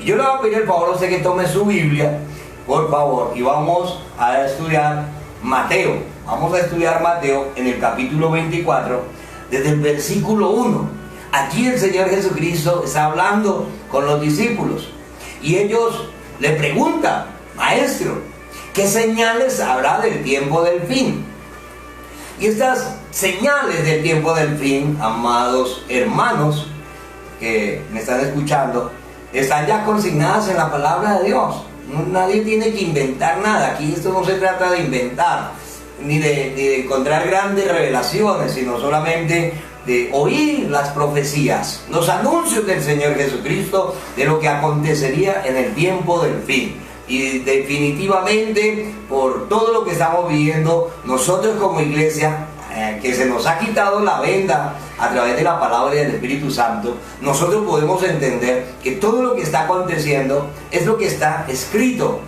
Y yo le voy a pedir el favor a usted que tome su Biblia, por favor, y vamos a estudiar Mateo. Vamos a estudiar Mateo en el capítulo 24, desde el versículo 1. Aquí el Señor Jesucristo está hablando con los discípulos y ellos le preguntan: Maestro, ¿qué señales habrá del tiempo del fin? Y estas señales del tiempo del fin, amados hermanos que me están escuchando, están ya consignadas en la palabra de Dios. Nadie tiene que inventar nada. Aquí esto no se trata de inventar, ni de encontrar grandes revelaciones, sino solamente de oír las profecías, los anuncios del Señor Jesucristo de lo que acontecería en el tiempo del fin. Y definitivamente, por todo lo que estamos viviendo, nosotros como iglesia, que se nos ha quitado la venda a través de la palabra y del Espíritu Santo, nosotros podemos entender que todo lo que está aconteciendo es lo que está escrito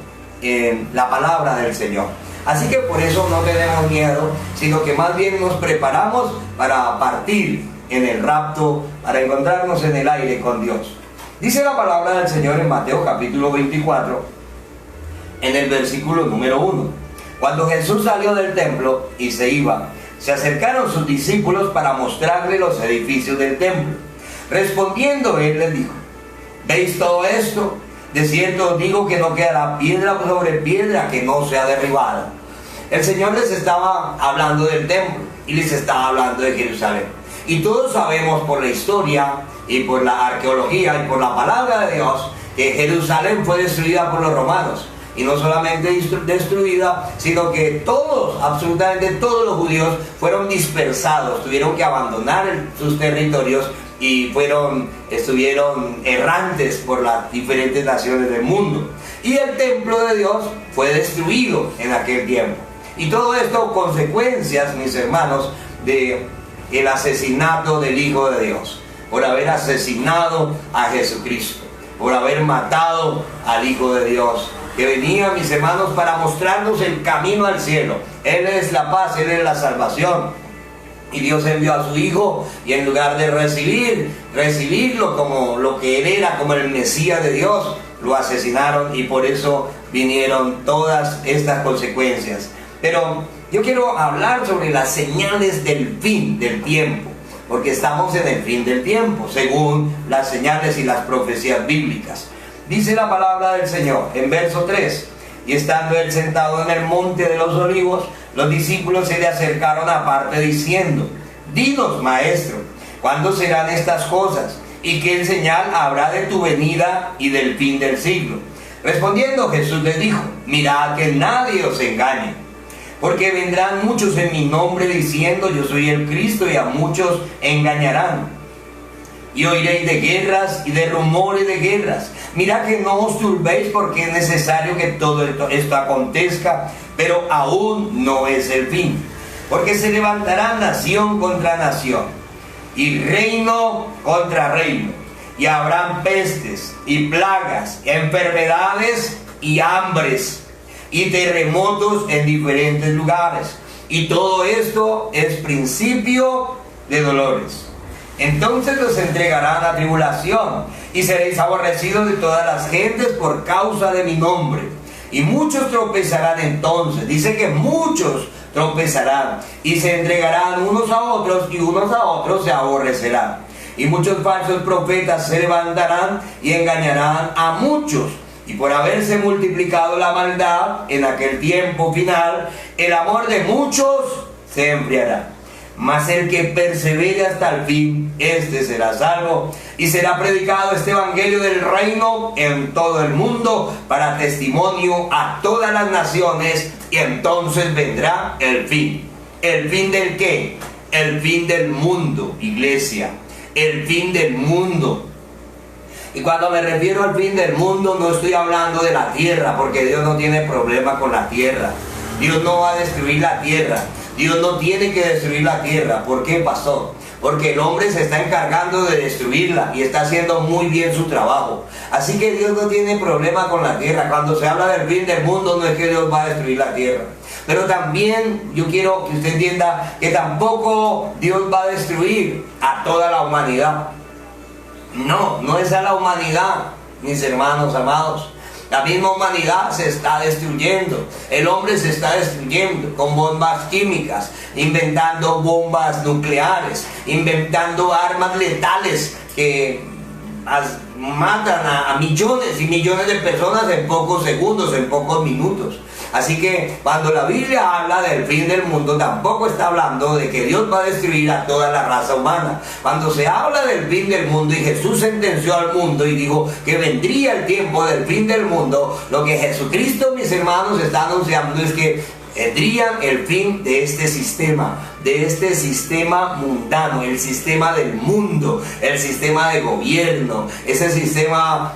en la palabra del Señor. Así que por eso no tenemos miedo, sino que más bien nos preparamos para partir en el rapto, para encontrarnos en el aire con Dios. Dice la palabra del Señor en Mateo capítulo 24, en el versículo número 1. Cuando Jesús salió del templo y se iba, se acercaron sus discípulos para mostrarle los edificios del templo. Respondiendo él les dijo: ¿veis todo esto? De cierto os digo que no quedará piedra sobre piedra que no sea derribada. El Señor les estaba hablando del templo y les estaba hablando de Jerusalén. Y todos sabemos por la historia y por la arqueología y por la palabra de Dios que Jerusalén fue destruida por los romanos. Y no solamente destruida, sino que todos, absolutamente todos los judíos fueron dispersados, tuvieron que abandonar sus territorios y estuvieron errantes por las diferentes naciones del mundo. Y el templo de Dios fue destruido en aquel tiempo. Y todo esto consecuencias, mis hermanos, de el asesinato del Hijo de Dios, por haber asesinado a Jesucristo, por haber matado al Hijo de Dios, que venía, mis hermanos, para mostrarnos el camino al cielo. Él es la paz, Él es la salvación. Y Dios envió a su Hijo, y en lugar de recibirlo como lo que Él era, como el Mesías de Dios, lo asesinaron, y por eso vinieron todas estas consecuencias. Pero yo quiero hablar sobre las señales del fin del tiempo, porque estamos en el fin del tiempo, según las señales y las profecías bíblicas. Dice la palabra del Señor en verso 3: y estando él sentado en el monte de los olivos, los discípulos se le acercaron aparte diciendo: dinos, maestro, ¿cuándo serán estas cosas? ¿Y qué señal habrá de tu venida y del fin del siglo? Respondiendo Jesús les dijo: mirad que nadie os engañe, porque vendrán muchos en mi nombre diciendo: yo soy el Cristo, y a muchos engañarán. Y oiréis de guerras y de rumores de guerras. Mirad que no os turbéis, porque es necesario que todo esto acontezca, pero aún no es el fin. Porque se levantará nación contra nación, y reino contra reino, y habrán pestes y plagas, enfermedades y hambres, y terremotos en diferentes lugares. Y todo esto es principio de dolores. Entonces los entregarán a tribulación, y seréis aborrecidos de todas las gentes por causa de mi nombre. Y muchos tropezarán entonces. Dice que muchos tropezarán, y se entregarán unos a otros, y unos a otros se aborrecerán. Y muchos falsos profetas se levantarán y engañarán a muchos. Y por haberse multiplicado la maldad en aquel tiempo final, el amor de muchos se enfriará. Mas el que persevere hasta el fin, este será salvo. Y será predicado este evangelio del reino en todo el mundo para testimonio a todas las naciones, y entonces vendrá el fin. ¿El fin del qué? El fin del mundo, iglesia. El fin del mundo. Y cuando me refiero al fin del mundo, no estoy hablando de la tierra, porque Dios no tiene problema con la tierra. Dios no va a destruir la tierra. Dios no tiene que destruir la tierra. ¿Por qué, pastor? Porque el hombre se está encargando de destruirla y está haciendo muy bien su trabajo. Así que Dios no tiene problema con la tierra. Cuando se habla del fin del mundo, no es que Dios va a destruir la tierra. Pero también yo quiero que usted entienda que tampoco Dios va a destruir a toda la humanidad. No, no es a la humanidad. mis hermanos amados. La misma humanidad se está destruyendo. El hombre se está destruyendo con bombas químicas, inventando bombas nucleares, inventando armas letales que matan a millones y millones de personas en pocos segundos, en pocos minutos. Así que cuando la Biblia habla del fin del mundo, tampoco está hablando de que Dios va a destruir a toda la raza humana. Cuando se habla del fin del mundo y Jesús sentenció al mundo y dijo que vendría el tiempo del fin del mundo, lo que Jesucristo, mis hermanos, está anunciando es que vendría el fin de este sistema mundano, el sistema del mundo, el sistema de gobierno, ese sistema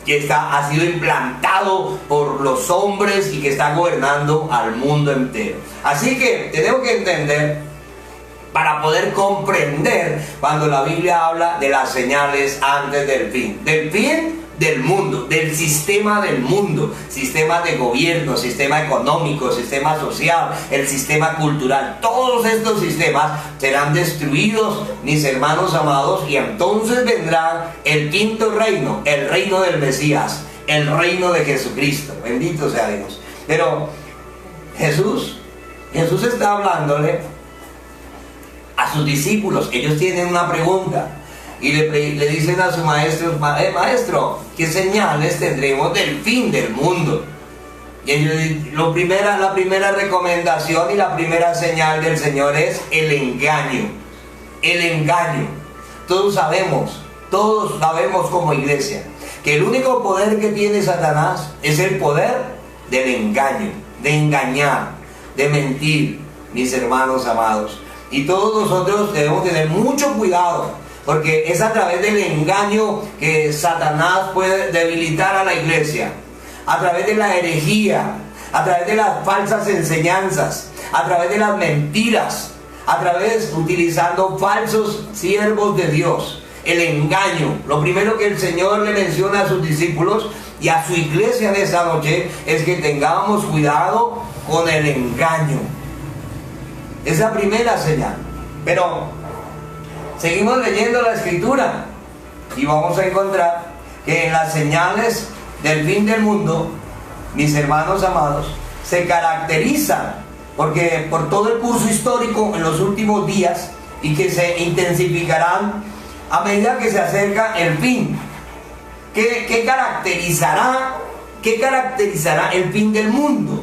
que ha sido implantado por los hombres y que está gobernando al mundo entero. Así que tenemos que entender, para poder comprender cuando la Biblia habla de las señales antes del fin del mundo, del sistema mundo, sistema de gobierno, sistema económico, sistema social, el sistema cultural. Todos estos sistemas serán destruidos, mis hermanos amados, y entonces vendrá el quinto reino, el reino del Mesías, el reino de Jesucristo. Bendito sea Dios. Pero Jesús está hablándole a sus discípulos. Ellos tienen una pregunta y le dicen a su maestro: maestro, ¿qué señales tendremos del fin del mundo? Y ellos, la primera recomendación y la primera señal del Señor es el engaño. El engaño. Todos sabemos como iglesia que el único poder que tiene Satanás es el poder del engaño, de engañar, de mentir, mis hermanos amados. Y todos nosotros debemos tener mucho cuidado, porque es a través del engaño que Satanás puede debilitar a la iglesia, a través de la herejía, a través de las falsas enseñanzas, a través de las mentiras, utilizando falsos siervos de Dios. El engaño. Lo primero que el Señor le menciona a sus discípulos y a su iglesia en esta noche es que tengamos cuidado con el engaño. Es la primera señal. Pero seguimos leyendo la Escritura y vamos a encontrar que en las señales del fin del mundo, mis hermanos amados, se caracterizan porque por todo el curso histórico en los últimos días, y que se intensificarán a medida que se acerca el fin. ¿Qué caracterizará el fin del mundo?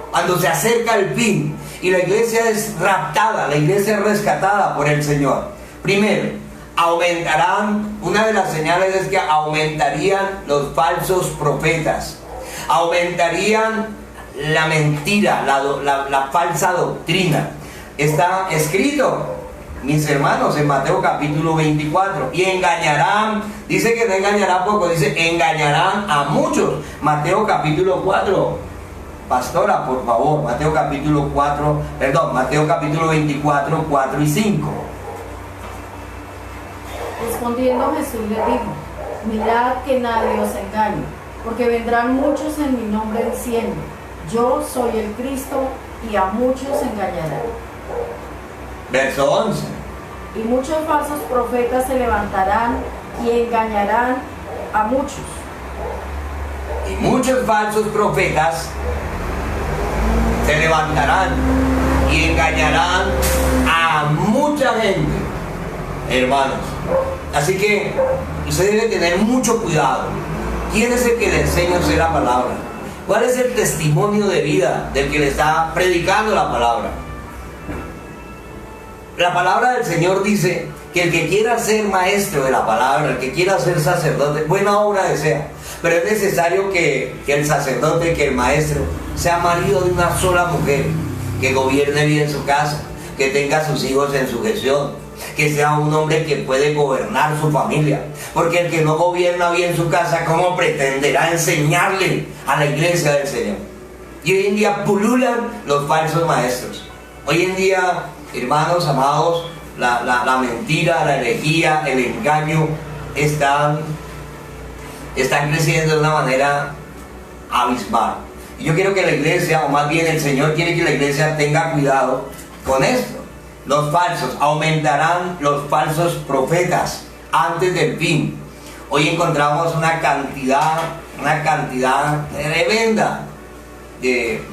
Cuando se acerca el fin y la iglesia es raptada, la iglesia es rescatada por el Señor. Primero, una de las señales es que aumentarían los falsos profetas, aumentarían la mentira, la falsa doctrina. Está escrito, mis hermanos, en Mateo capítulo 24, y engañarán, dice que no engañará poco, dice engañarán a muchos. Mateo capítulo 4, pastora, por favor, Mateo capítulo 24, 4 y 5. Respondiendo Jesús les dijo: mirad que nadie os engañe, porque vendrán muchos en mi nombre diciendo: yo soy el Cristo, y a muchos engañarán. Verso 11. Y muchos falsos profetas se levantarán y engañarán a muchos. Y muchos falsos profetas se levantarán y engañarán a mucha gente, hermanos. Así que usted debe tener mucho cuidado. ¿Quién es el que le enseña a usted la palabra? ¿Cuál es el testimonio de vida del que le está predicando la palabra? La palabra del Señor dice que el que quiera ser maestro de la palabra, el que quiera ser sacerdote, buena obra desea. Pero es necesario que el sacerdote, que el maestro, sea marido de una sola mujer, que gobierne bien su casa, que tenga a sus hijos en sujeción, que sea un hombre que puede gobernar su familia. Porque el que no gobierna bien su casa, ¿cómo pretenderá enseñarle a la iglesia del Señor? Y hoy en día pululan los falsos maestros. Hoy en día, hermanos amados, la mentira, la herejía, el engaño están creciendo de una manera abismal. Y yo quiero que la iglesia, o más bien el Señor quiere que la iglesia tenga cuidado con esto. Los falsos, aumentarán los falsos profetas antes del fin. Hoy encontramos una cantidad tremenda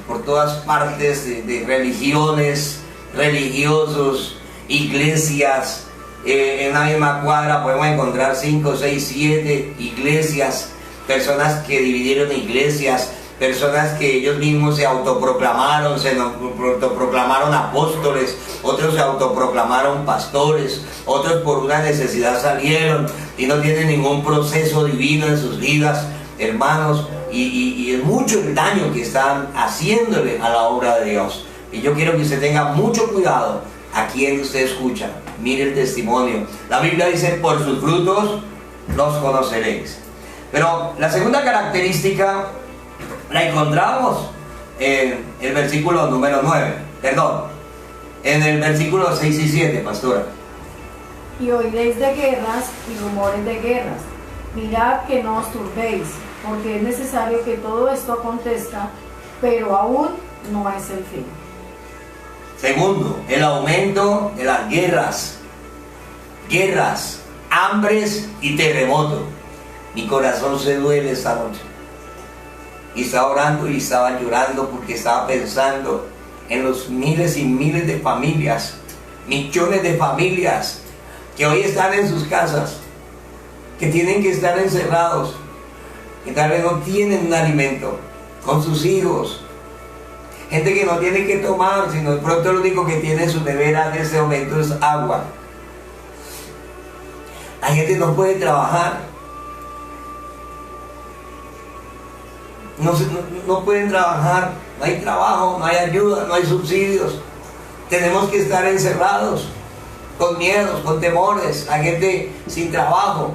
por todas partes de religiones, religiosos, iglesias. En una misma cuadra podemos encontrar 5, 6, 7 iglesias, personas que dividieron iglesias, personas que ellos mismos se autoproclamaron apóstoles, otros se autoproclamaron pastores, otros por una necesidad salieron y no tienen ningún proceso divino en sus vidas, hermanos, y es mucho el daño que están haciéndole a la obra de Dios. Y yo quiero que usted tenga mucho cuidado a quien usted escucha. Mire el testimonio. La Biblia dice: por sus frutos los conoceréis. Pero la segunda característica la encontramos en el versículo número 9, en el versículo 6 y 7, pastora. Y oiréis de guerras y rumores de guerras. Mirad que no os turbéis, porque es necesario que todo esto acontezca, pero aún no es el fin. Segundo, el aumento de las guerras, hambres y terremotos. Mi corazón se duele esta noche. Y estaba orando y estaba llorando porque estaba pensando en los miles y miles de familias, millones de familias que hoy están en sus casas, que tienen que estar encerrados, que tal vez no tienen un alimento, con sus hijos. Gente que no tiene que tomar, sino de pronto lo único que tiene en su nevera en ese momento es agua. La gente no puede trabajar. No pueden trabajar, no hay trabajo, no hay ayuda, no hay subsidios. Tenemos que estar encerrados, con miedos, con temores. Hay gente sin trabajo.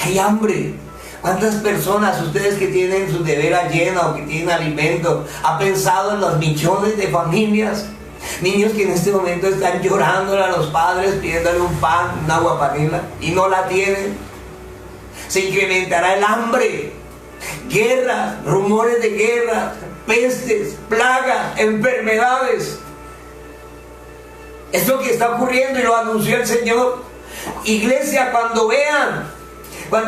Hay hambre. ¿Cuántas personas, ustedes que tienen su nevera llena o que tienen alimento, ha pensado en los millones de familias? Niños que en este momento están llorándole a los padres, pidiéndole un pan, un agua panela, y no la tienen. Se incrementará el hambre, guerras, rumores de guerras, pestes, plagas, enfermedades. Es lo que está ocurriendo y lo anunció el Señor. Iglesia, cuando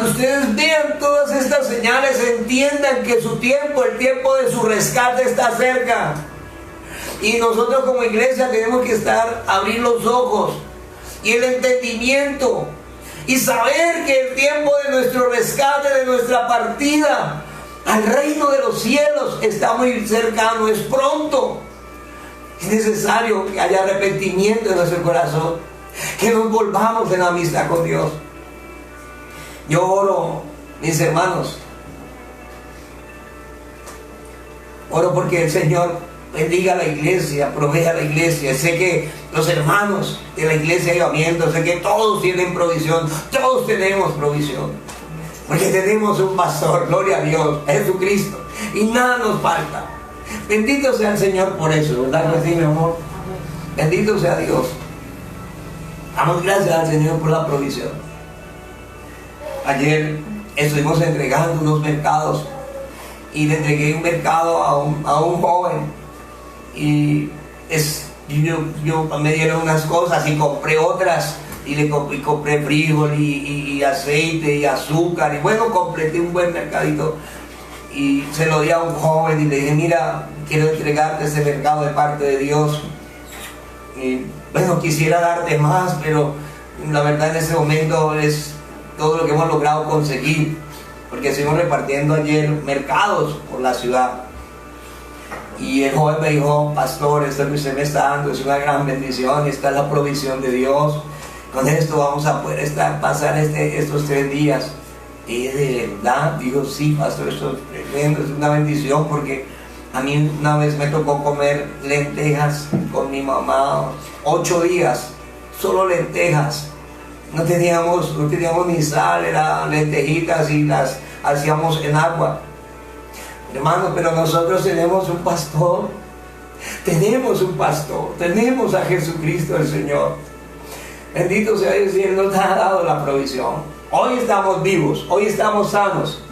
ustedes vean todas estas señales, entiendan que su tiempo, el tiempo de su rescate está cerca. Y nosotros como iglesia tenemos que abrir los ojos y el entendimiento y saber que el tiempo de nuestro rescate, de nuestra partida al reino de los cielos está muy cercano, es pronto. Es necesario que haya arrepentimiento en nuestro corazón, que nos volvamos en amistad con Dios. Yo oro, mis hermanos, oro porque el Señor bendiga a la iglesia, provea a la iglesia. Sé que los hermanos de la iglesia de Avivamiento, sé que todos tienen provisión, todos tenemos provisión, porque tenemos un pastor, gloria a Dios, Jesucristo, y nada nos falta. Bendito sea el Señor por eso, ¿verdad que sí, mi amor? Bendito sea Dios. Damos gracias al Señor por la provisión. Ayer estuvimos entregando unos mercados y le entregué un mercado a un joven y yo me dieron unas cosas y compré otras y compré frijol y aceite y azúcar y bueno, completé un buen mercadito y se lo di a un joven y le dije: mira, quiero entregarte este mercado de parte de Dios. Y bueno, quisiera darte más, pero la verdad en ese momento es todo lo que hemos logrado conseguir, porque estuvimos repartiendo ayer mercados por la ciudad. Y el joven me dijo: pastor, esto que usted me está dando es una gran bendición, esta es la provisión de Dios, con esto vamos a poder pasar estos 3 días. Y de verdad, digo: sí, pastor, esto es tremendo, es una bendición, porque a mí una vez me tocó comer lentejas con mi mamá 8 días, solo lentejas. No teníamos ni sal, eran lentejitas y las hacíamos en agua. Hermanos, pero nosotros tenemos un pastor, tenemos a Jesucristo el Señor. Bendito sea Dios, y Él nos ha dado la provisión. Hoy estamos vivos, hoy estamos sanos.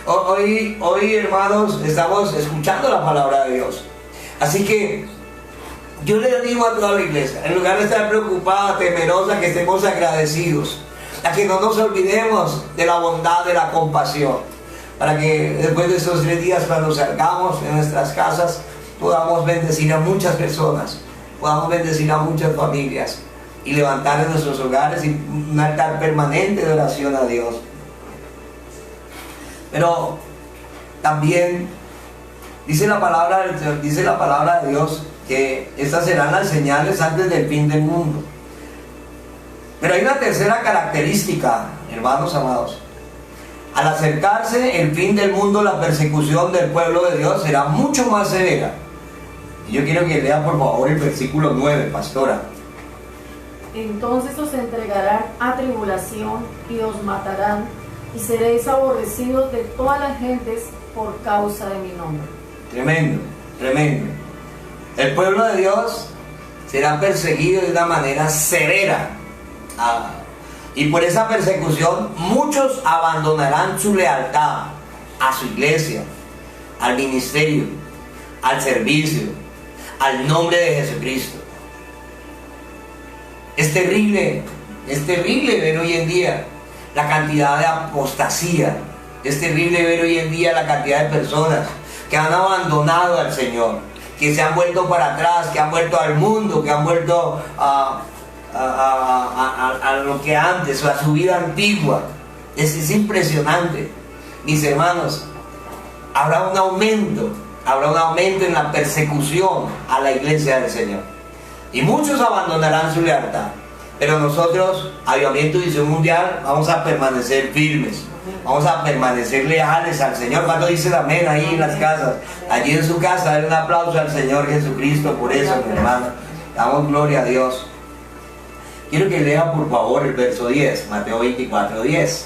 Hoy, hermanos, estamos escuchando la palabra de Dios. Así que yo le animo a toda la iglesia, en lugar de estar preocupada, temerosa, que estemos agradecidos. a que no nos olvidemos de la bondad, de la compasión, para que después de esos 3 días, cuando salgamos de nuestras casas, podamos bendecir a muchas personas, podamos bendecir a muchas familias y levantar en nuestros hogares un altar permanente de oración a Dios. Pero también dice la palabra de Dios que estas serán las señales antes del fin del mundo. Pero hay una tercera característica, hermanos amados. Al acercarse el fin del mundo, la persecución del pueblo de Dios será mucho más severa. Y yo quiero que lea por favor el versículo 9, pastora. Entonces os entregarán a tribulación y os matarán, y seréis aborrecidos de todas las gentes por causa de mi nombre. Tremendo, tremendo. El pueblo de Dios será perseguido de una manera severa. Y por esa persecución muchos abandonarán su lealtad a su iglesia, al ministerio, al servicio, al nombre de Jesucristo. Es terrible ver hoy en día la cantidad de apostasía. Es terrible ver hoy en día la cantidad de personas que han abandonado al Señor, que se han vuelto para atrás, que han vuelto al mundo, que han vuelto a lo que antes, o a su vida antigua. Es impresionante, mis hermanos. Habrá un aumento en la persecución a la iglesia del Señor, y muchos abandonarán su lealtad. Pero nosotros, Avivamiento Visión Mundial, vamos a permanecer firmes, vamos a permanecer leales al Señor. ¿Cuánto dicen amén ahí en las casas? Allí en su casa, darle un aplauso al Señor Jesucristo por eso, mi hermano. Damos gloria a Dios. Quiero que lea por favor el verso 10, Mateo 24:10.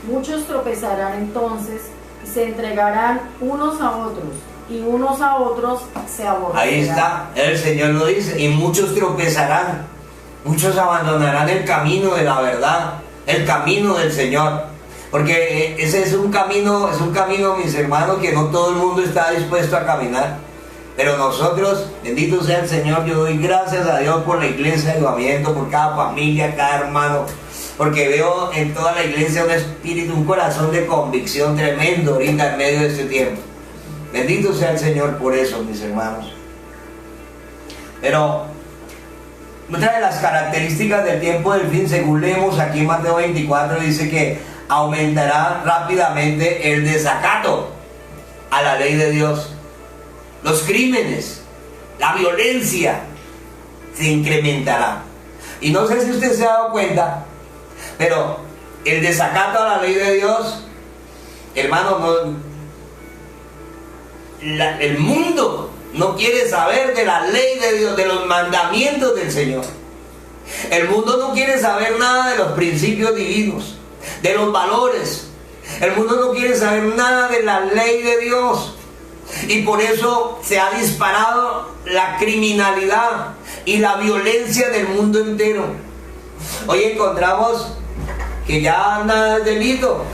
Muchos tropezarán entonces y se entregarán unos a otros, y unos a otros se aborrecerán. Ahí está, el Señor lo dice, y muchos tropezarán, muchos abandonarán el camino de la verdad, el camino del Señor, porque ese es un camino, mis hermanos, que no todo el mundo está dispuesto a caminar. Pero nosotros, bendito sea el Señor, yo doy gracias a Dios por la iglesia de Avivamiento, por cada familia, cada hermano, porque veo en toda la iglesia un espíritu, un corazón de convicción tremendo ahorita en medio de este tiempo. Bendito sea el Señor por eso, mis hermanos. Pero otra de las características del tiempo del fin, según leemos aquí en Mateo 24, dice que aumentará rápidamente el desacato a la ley de Dios. Los crímenes, la violencia se incrementará. Y no sé si usted se ha dado cuenta, pero el desacato a la ley de Dios, hermano, el mundo no quiere saber de la ley de Dios, de los mandamientos del Señor. El mundo no quiere saber nada de los principios divinos, de los valores. El mundo no quiere saber nada de la ley de Dios. Y por eso se ha disparado la criminalidad y la violencia del mundo entero. Hoy encontramos que ya anda el delito.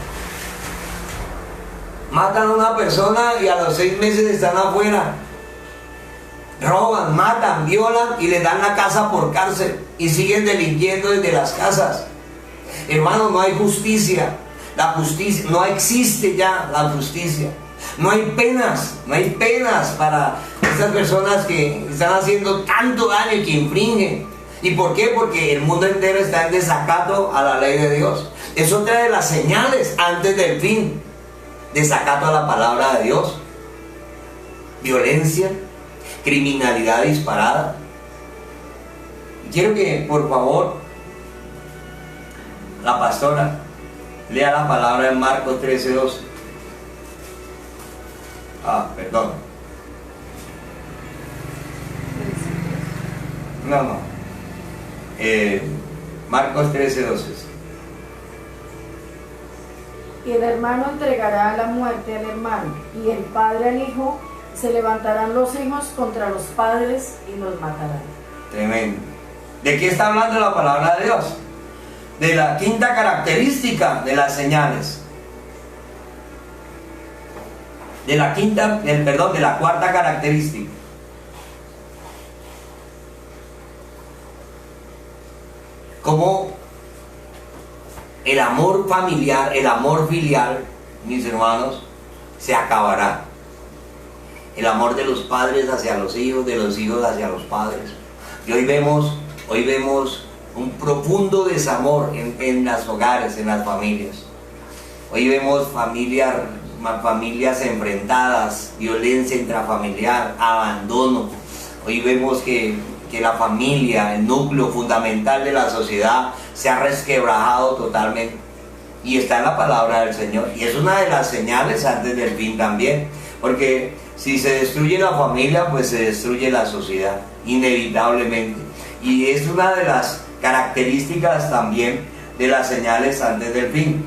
Matan a una persona y a los 6 meses están afuera. Roban, matan, violan y le dan la casa por cárcel y siguen delinquiendo desde las casas. Hermano, no hay justicia. La justicia, no existe ya la justicia. No hay penas para estas personas que están haciendo tanto daño y que infringen. ¿Y por qué? Porque el mundo entero está en desacato a la ley de Dios. Es otra de las señales antes del fin. Desacato a la palabra de Dios. Violencia, criminalidad disparada. Quiero que por favor la pastora lea la palabra en Marcos 13:12. Perdón. No. Marcos 13:12. Y el hermano entregará a la muerte al hermano, y el padre al hijo. Se levantarán los hijos contra los padres y los matarán. Tremendo. ¿De qué está hablando la palabra de Dios? De la quinta característica de las señales. De la cuarta característica. Como el amor familiar, el amor filial, mis hermanos, se acabará. El amor de los padres hacia los hijos, de los hijos hacia los padres. Y hoy vemos un profundo desamor en los hogares, en las familias. Hoy vemos familias enfrentadas, violencia intrafamiliar, abandono. Hoy vemos que la familia, el núcleo fundamental de la sociedad, se ha resquebrajado totalmente. Y está en la palabra del Señor. Y es una de las señales antes del fin también. Porque si se destruye la familia, pues se destruye la sociedad, inevitablemente. Y es una de las características también de las señales antes del fin.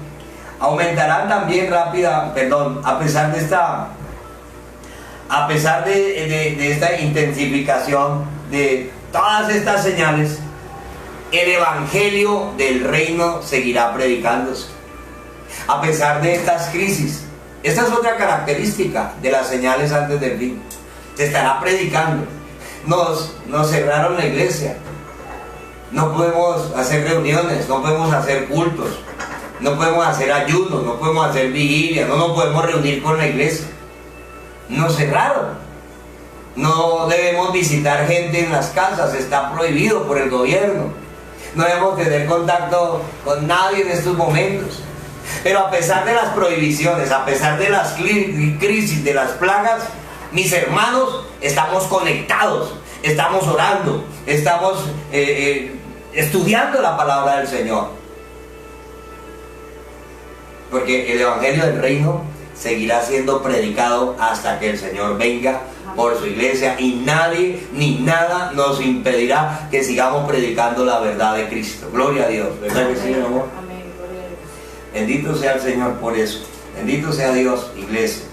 Aumentarán también a pesar de esta intensificación de todas estas señales, el evangelio del reino seguirá predicándose. A pesar de estas crisis, esta es otra característica de las señales antes del fin. Se estará predicando. Nos cerraron la iglesia. No podemos hacer reuniones, no podemos hacer cultos, no podemos hacer ayunos, no podemos hacer vigilia, no nos podemos reunir con la iglesia. Nos cerraron. No debemos visitar gente en las casas, está prohibido por el gobierno. No debemos tener contacto con nadie en estos momentos. Pero a pesar de las prohibiciones, a pesar de las crisis, de las plagas, mis hermanos, estamos conectados, estamos orando, estamos estudiando la palabra del Señor. Porque el evangelio del reino seguirá siendo predicado hasta que el Señor venga por su iglesia, y nadie ni nada nos impedirá que sigamos predicando la verdad de Cristo. Gloria a Dios, ¿verdad que sí, mi amor? Amén, gloria a Dios. Bendito sea el Señor por eso. Bendito sea Dios, iglesia.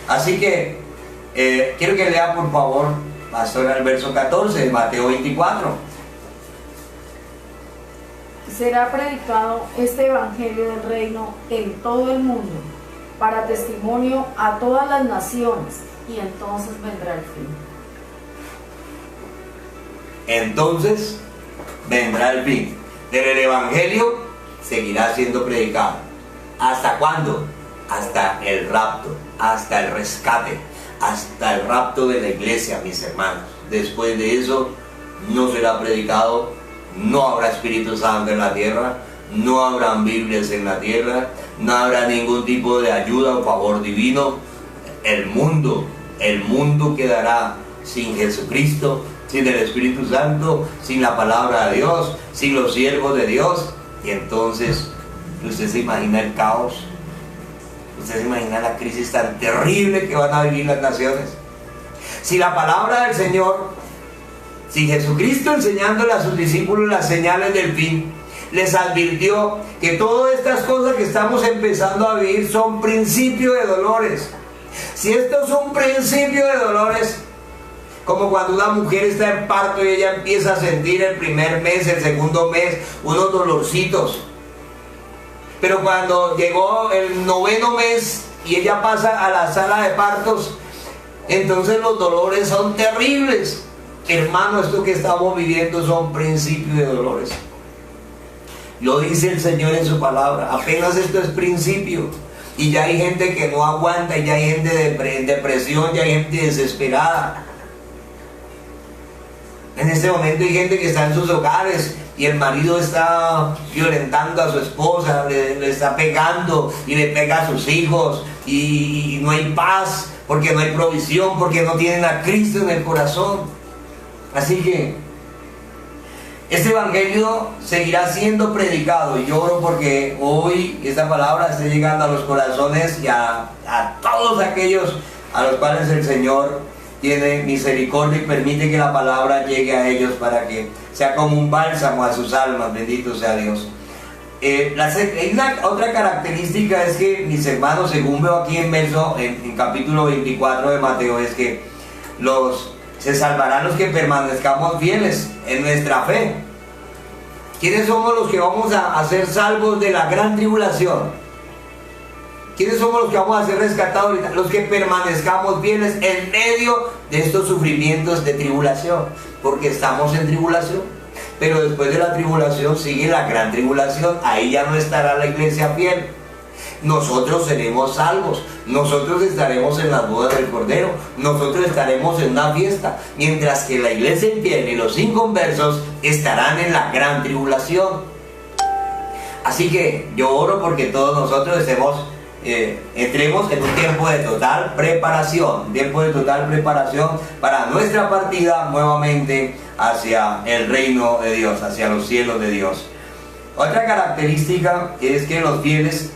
Así que quiero que lea por favor, pastor, el verso 14 de Mateo 24. Será predicado este evangelio del reino en todo el mundo, para testimonio a todas las naciones, y entonces vendrá el fin. Entonces vendrá el fin. Pero el evangelio seguirá siendo predicado. ¿Hasta cuándo? Hasta el rapto, hasta el rescate, hasta el rapto de la iglesia, mis hermanos. Después de eso no será predicado, no habrá Espíritu Santo en la tierra, no habrán Biblias en la tierra, no habrá ningún tipo de ayuda o favor divino. El mundo quedará sin Jesucristo, sin el Espíritu Santo, sin la palabra de Dios, sin los siervos de Dios. Y entonces, ¿usted se imagina el caos? ¿Usted se imagina la crisis tan terrible que van a vivir las naciones? Si la palabra del Señor, si Jesucristo, enseñándole a sus discípulos las señales del fin, les advirtió que todas estas cosas que estamos empezando a vivir son principio de dolores. Si esto es un principio de dolores, como cuando una mujer está en parto y ella empieza a sentir el primer mes, el segundo mes, unos dolorcitos. Pero cuando llegó el 9º mes y ella pasa a la sala de partos, entonces los dolores son terribles. Hermano, esto que estamos viviendo son principios de dolores. Lo dice el Señor en su palabra. Apenas esto es principio. Y ya hay gente que no aguanta, y ya hay gente en depresión, ya hay gente desesperada. En este momento hay gente que está en sus hogares y el marido está violentando a su esposa, le está pegando y le pega a sus hijos, y no hay paz porque no hay provisión, porque no tienen a Cristo en el corazón. Así que este evangelio seguirá siendo predicado, y yo oro porque hoy esta palabra esté llegando a los corazones y a todos aquellos a los cuales el Señor tiene misericordia y permite que la palabra llegue a ellos para que sea como un bálsamo a sus almas. Bendito sea Dios. Otra característica es que, mis hermanos, según veo aquí en capítulo 24 de Mateo, es que se salvarán los que permanezcamos fieles en nuestra fe. ¿Quiénes somos los que vamos a ser salvos de la gran tribulación? ¿Quiénes somos los que vamos a ser rescatados ahorita? Los que permanezcamos fieles en medio de estos sufrimientos de tribulación. Porque estamos en tribulación. pero después de la tribulación sigue la gran tribulación. Ahí ya no estará la iglesia fiel. Nosotros seremos salvos, nosotros estaremos en las bodas del Cordero, nosotros estaremos en una fiesta, mientras que la iglesia infiel y los inconversos estarán en la gran tribulación. Así que yo oro porque todos nosotros entremos en un tiempo de total preparación, para nuestra partida nuevamente hacia el reino de Dios, hacia los cielos de Dios. Otra característica es que los fieles,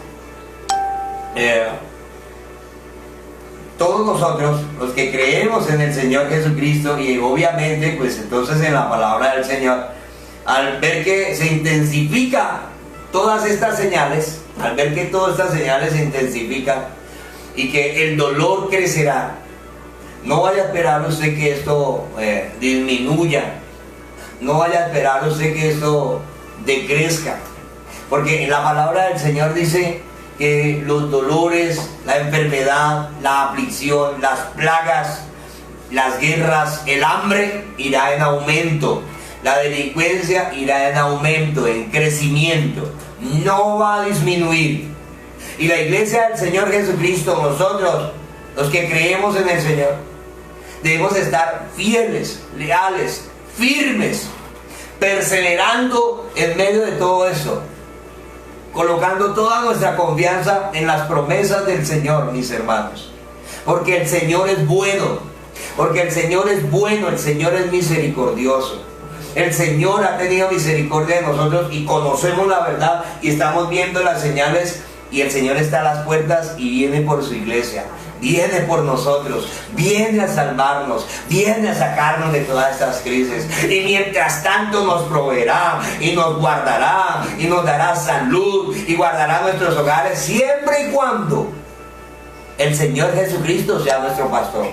todos nosotros, los que creemos en el Señor Jesucristo y obviamente pues entonces en la palabra del Señor, al ver que se intensifica todas estas señales, se intensifican y que el dolor crecerá, no vaya a esperar usted que esto disminuya, no vaya a esperar usted que esto decrezca, porque en la palabra del Señor dice que los dolores, la enfermedad, la aflicción, las plagas, las guerras, el hambre irá en aumento, la delincuencia irá en aumento, en crecimiento, no va a disminuir. Y la iglesia del Señor Jesucristo, nosotros, los que creemos en el Señor, debemos estar fieles, leales, firmes, perseverando en medio de todo esto, colocando toda nuestra confianza en las promesas del Señor, mis hermanos, porque el Señor es bueno, el Señor es misericordioso. El Señor ha tenido misericordia de nosotros y conocemos la verdad y estamos viendo las señales, y el Señor está a las puertas y viene por su iglesia, viene por nosotros, viene a salvarnos, viene a sacarnos de todas estas crisis, y mientras tanto nos proveerá y nos guardará y nos dará salud y guardará nuestros hogares, siempre y cuando el Señor Jesucristo sea nuestro pastor.